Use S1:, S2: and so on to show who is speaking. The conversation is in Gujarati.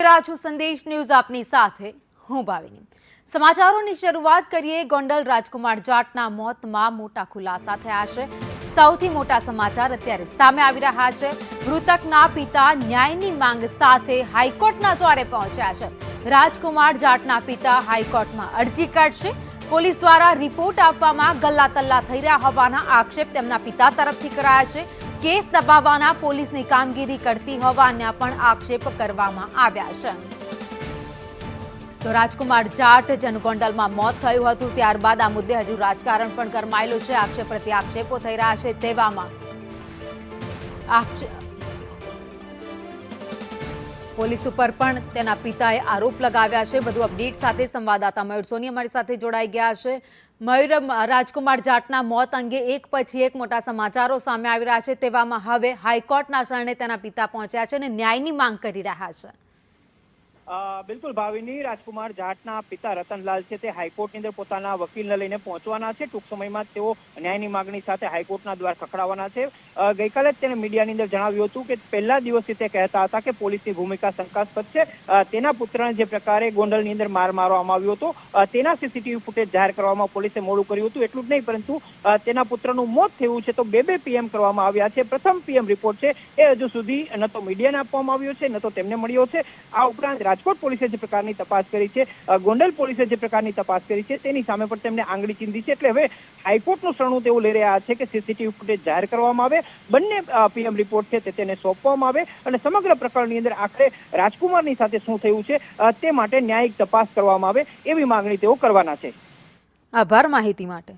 S1: રહ્યા છો સંદેશ ન્યૂઝ આપની સાથે હું ભાવિની। સમાચારોની શરૂઆત કરીએ। ગોંડલ રાજકુમાર જાટના મોતમાં મોટા ખુલાસા થયા છે। સૌથી મોટા સમાચાર અત્યારે સામે આવી રહ્યા છે। મૃતકના પિતા ન્યાયની માંગ સાથે હાઈકોર્ટના દ્વારે પહોંચ્યા છે। રાજકુમાર જાટના પિતા હાઈકોર્ટમાં અરજી કરશે। પોલીસ દ્વારા રિપોર્ટ આપવામાં ગલ્લા તલ્લા થઈ રહ્યા હોવાના આક્ષેપ તેમના પિતા તરફથી કરાયા છે। केस दबाववाना पोलीसनी कामगीरी करती होवाना पण आक्षेप करवामां आव्या छे। तो राजकुमार जाट जेनुं गोंडलमां मौत थयुं हतुं त्यारबाद आ मुद्दे हजू राजकारण पण गरमायेलुं छे। आक्षेप प्रति आक्षेपो थई रह्या छे तेवामां पोलीस पर पण तेना पिताए आरोप लगाव्या छे। बधु अपडेट साथे संवाददाता मयूर सोनी अमारी साथे जोड़ाई गया छे। मयूर, राजकुमार जाटना मौत अंगे एक पछी एक मोटा समाचारों सामे आवी रह्या छे तेवामां हवे हाईकोर्टना शरणे तेना पिता पहोंच्या छे अने न्यायनी मांग करी रह्या छे।
S2: बिल्कुल भाविनी, राजकुमार जाटना पिता रतनलाल छे ते हाईकोर्टनी अंदर पोताना वकीलने लईने पहोंचवाना छे। टूंक समयमां तेओ न्यायनी मागणी साथे हाईकोर्टना द्वार खखडाववाना छे। गईकाले तेने मीडियानी अंदर जणाव्युं हतुं के पहेला दिवसथी ते कहेता हता के पोलीसनी भूमिका शंकास्पद छे। तेना पुत्रने जे प्रकारे गोंडलनी अंदर मार मारवामां आव्यो हतो तेना सीसीटीवी फूटेज जाहेर करवामां पोलीसे मोडुं कर्युं हतुं। एटલું જ નહીં પરંતુ તેના પુત્રનું મોત થયું છે તો બે પીએમ કરવામાં આવ્યા છે। પ્રથમ પીએમ રિપોર્ટ છે એ હજુ સુધી ન તો મીડિયાને આપવામાં આવ્યો છે ન તો તેમને મળ્યો છે। આ ઉપરાંત રાજકોટ પોલીસે જે પ્રકારની તપાસ કરી છે, ગોંડલ પોલીસે જે પ્રકારની તપાસ કરી છે તેની સામે પણ તેમને આંગળી ચીંધી છે। એટલે હવે હાઈકોર્ટનું શરણું તેઓ લઈ રહ્યા છે કે સીસીટીવી ફૂટેજ જાહેર કરવામાં આવે, બંને પીએમ રિપોર્ટ છે તેને સોંપવામાં આવે અને સમગ્ર પ્રકરણની અંદર આખરે રાજકુમારની સાથે શું થયું છે તે માટે ન્યાયિક તપાસ કરવામાં આવે એવી માંગણી તેઓ કરવાના છે।
S1: આભાર માહિતી માટે।